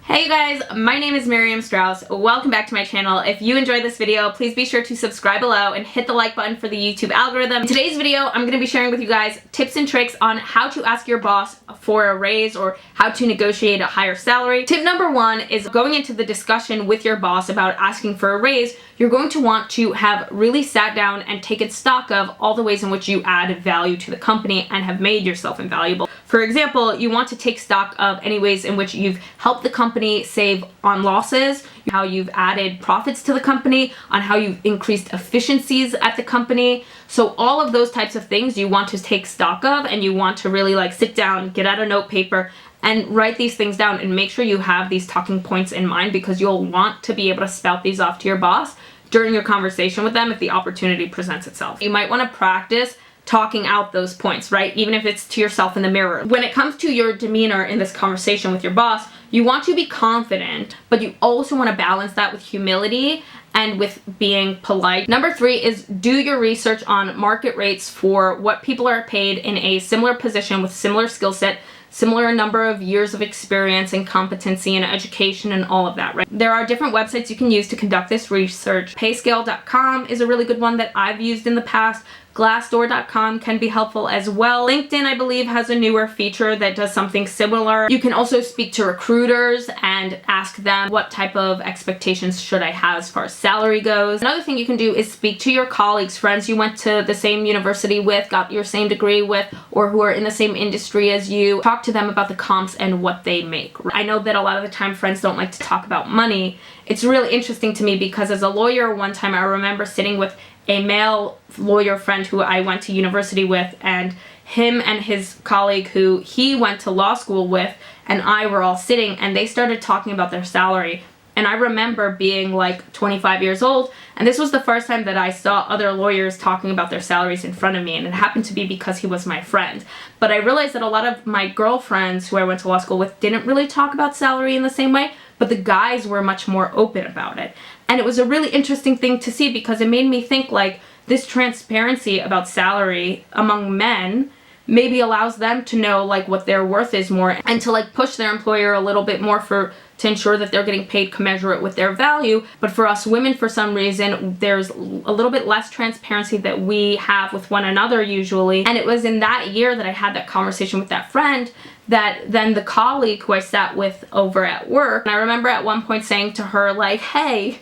Hey you guys, my name is Miriam Strauss. Welcome back to my channel. If you enjoyed this video, please be sure to subscribe below and hit the like button for the YouTube algorithm. In today's video, I'm going to be sharing with you guys tips and tricks on how to ask your boss for a raise or how to negotiate a higher salary. Tip number one is going into the discussion with your boss about asking for a raise. You're going to want to have really sat down and taken stock of all the ways in which you add value to the company and have made yourself invaluable. For example, you want to take stock of any ways in which you've helped the company save on losses, how you've added profits to the company, on how you've increased efficiencies at the company. So all of those types of things you want to take stock of, and you want to really sit down, get out a note paper, and write these things down and make sure you have these talking points in mind, because you'll want to be able to spout these off to your boss during your conversation with them if the opportunity presents itself. You might want to practice talking out those points, right? Even if it's to yourself in the mirror. When it comes to your demeanor in this conversation with your boss, you want to be confident, but you also want to balance that with humility and with being polite. Number three is do your research on market rates for what people are paid in a similar position with similar skill set, similar number of years of experience and competency and education and all of that, right? There are different websites you can use to conduct this research. Payscale.com is a really good one that I've used in the past. Glassdoor.com can be helpful as well. LinkedIn, I believe, has a newer feature that does something similar. You can also speak to recruiters and ask them what type of expectations should I have as far as salary goes. Another thing you can do is speak to your colleagues, friends you went to the same university with, got your same degree with, or who are in the same industry as you. Talk to them about the comps and what they make. I know that a lot of the time friends don't like to talk about money. It's really interesting to me because as a lawyer one time I remember sitting with a male lawyer friend who I went to university with, and him and his colleague who he went to law school with and I were all sitting, and they started talking about their salary. And I remember being like 25 years old, and this was the first time that I saw other lawyers talking about their salaries in front of me, and it happened to be because he was my friend. But I realized that a lot of my girlfriends who I went to law school with didn't really talk about salary in the same way, but the guys were much more open about it. And it was a really interesting thing to see because it made me think like this transparency about salary among men maybe allows them to know like what their worth is more, and to like push their employer a little bit more to ensure that they're getting paid commensurate with their value. But for us women, for some reason, there's a little bit less transparency that we have with one another usually. And it was in that year that I had that conversation with that friend that then the colleague who I sat with over at work, and I remember at one point saying to her like, hey,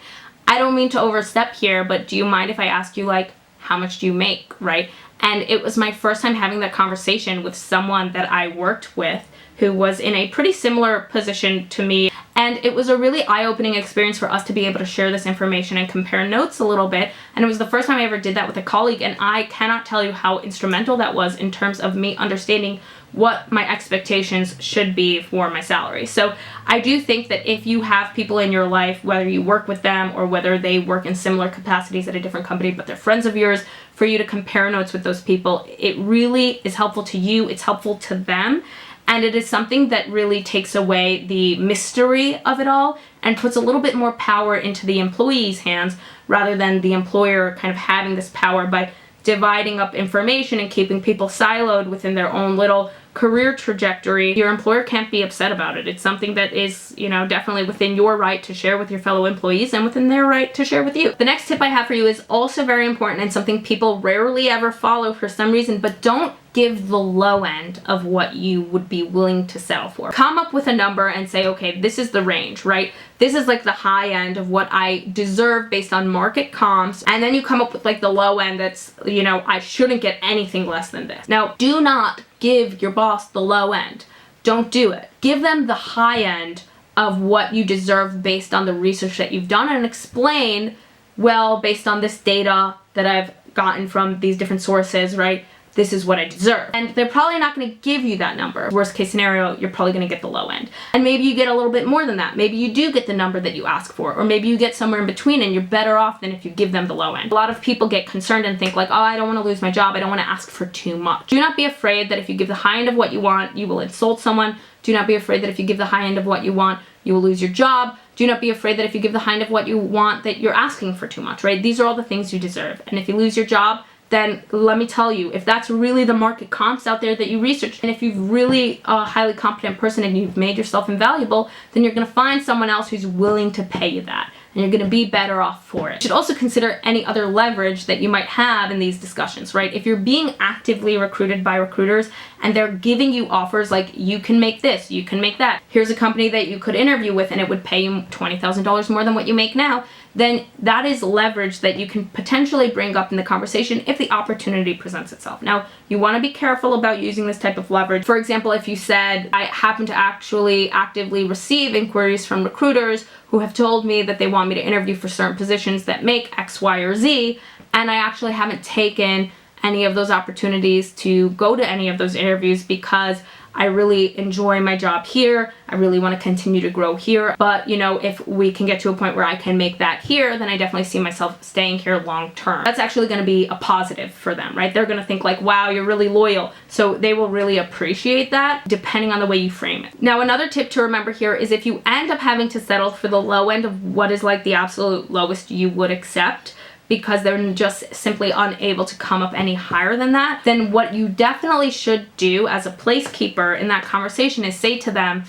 I don't mean to overstep here, but do you mind if I ask you like, how much do you make, right? And it was my first time having that conversation with someone that I worked with who was in a pretty similar position to me. And it was a really eye-opening experience for us to be able to share this information and compare notes a little bit. And it was the first time I ever did that with a colleague, and I cannot tell you how instrumental that was in terms of me understanding what my expectations should be for my salary. So I do think that if you have people in your life, whether you work with them or whether they work in similar capacities at a different company, but they're friends of yours, for you to compare notes with those people, it really is helpful to you, it's helpful to them. And it is something that really takes away the mystery of it all and puts a little bit more power into the employee's hands rather than the employer kind of having this power by dividing up information and keeping people siloed within their own little career trajectory. Your employer can't be upset about it. It's something that is, definitely within your right to share with your fellow employees and within their right to share with you. The next tip I have for you is also very important and something people rarely ever follow for some reason, but don't give the low end of what you would be willing to settle for. Come up with a number and say, okay, this is the range, right? This is like the high end of what I deserve based on market comps. And then you come up with like the low end that's, I shouldn't get anything less than this. Now, do not give your boss the low end. Don't do it. Give them the high end of what you deserve based on the research that you've done, and explain, well, based on this data that I've gotten from these different sources, right? This is what I deserve. And they're probably not going to give you that number. Worst case scenario, you're probably going to get the low end. And maybe you get a little bit more than that. Maybe you do get the number that you ask for, or maybe you get somewhere in between and you're better off than if you give them the low end. A lot of people get concerned and think like, oh, I don't want to lose my job. I don't want to ask for too much. Do not be afraid that if you give the high end of what you want, you will insult someone. Do not be afraid that if you give the high end of what you want, you will lose your job. Do not be afraid that if you give the high end of what you want, that you're asking for too much, right? These are all the things you deserve. And if you lose your job, then let me tell you, if that's really the market comps out there that you researched, and if you're really a highly competent person and you've made yourself invaluable, then you're going to find someone else who's willing to pay you that. And you're going to be better off for it. You should also consider any other leverage that you might have in these discussions, right? If you're being actively recruited by recruiters and they're giving you offers like, you can make this, you can make that, here's a company that you could interview with and it would pay you $20,000 more than what you make now, then that is leverage that you can potentially bring up in the conversation if the opportunity presents itself. Now, you want to be careful about using this type of leverage. For example, if you said, I happen to actually actively receive inquiries from recruiters who have told me that they want me to interview for certain positions that make X, Y, or Z, and I actually haven't taken any of those opportunities to go to any of those interviews because I really enjoy my job here. I really want to continue to grow here. But, you know, if we can get to a point where I can make that here, then I definitely see myself staying here long term. That's actually going to be a positive for them, right? They're going to think like, wow, you're really loyal. So they will really appreciate that depending on the way you frame it. Now, another tip to remember here is if you end up having to settle for the low end of what is like the absolute lowest you would accept, because they're just simply unable to come up any higher than that, then what you definitely should do as a placekeeper in that conversation is say to them,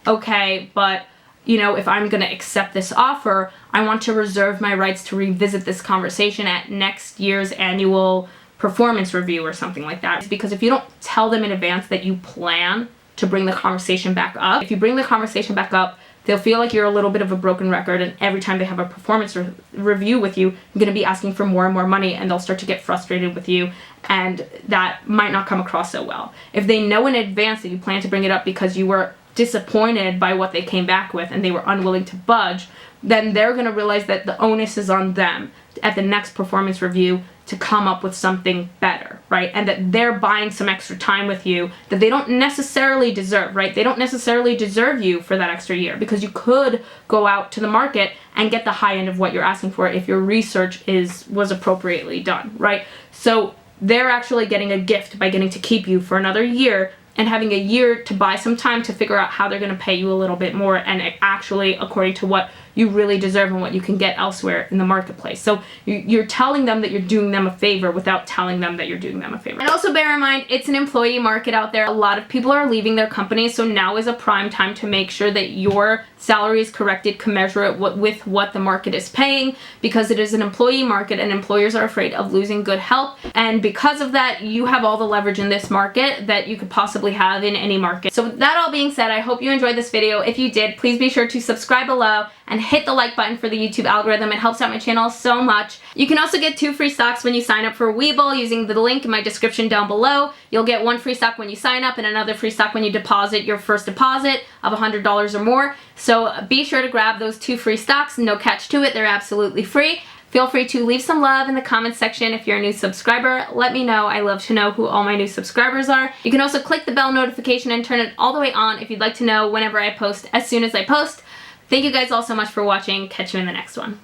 okay, but you know, if I'm going to accept this offer, I want to reserve my rights to revisit this conversation at next year's annual performance review or something like that. It's because if you don't tell them in advance that you plan to bring the conversation back up, if you bring the conversation back up, they'll feel like you're a little bit of a broken record, and every time they have a performance review with you, you're going to be asking for more and more money, and they'll start to get frustrated with you, and that might not come across so well. If they know in advance that you plan to bring it up because you were disappointed by what they came back with and they were unwilling to budge, then they're going to realize that the onus is on them at the next performance review to come up with something better, right? And that they're buying some extra time with you that they don't necessarily deserve, right? They don't necessarily deserve you for that extra year, because you could go out to the market and get the high end of what you're asking for if your research was appropriately done, right? So they're actually getting a gift by getting to keep you for another year and having a year to buy some time to figure out how they're going to pay you a little bit more, and actually according to what you really deserve and what you can get elsewhere in the marketplace. So you're telling them that you're doing them a favor without telling them that you're doing them a favor. And also bear in mind, it's an employee market out there. A lot of people are leaving their companies, so now is a prime time to make sure that your salary is corrected commensurate with what the market is paying, because it is an employee market and employers are afraid of losing good help. And because of that, you have all the leverage in this market that you could possibly have in any market. So with that all being said, I hope you enjoyed this video. If you did, please be sure to subscribe below and hit the like button for the YouTube algorithm. It helps out my channel so much. You can also get 2 free stocks when you sign up for Webull using the link in my description down below. You'll get 1 free stock when you sign up and another free stock when you deposit your first deposit of $100 or more. So be sure to grab those 2 free stocks. No catch to it. They're absolutely free. Feel free to leave some love in the comments section if you're a new subscriber. Let me know. I love to know who all my new subscribers are. You can also click the bell notification and turn it all the way on if you'd like to know whenever I post as soon as I post. Thank you guys all so much for watching. Catch you in the next one.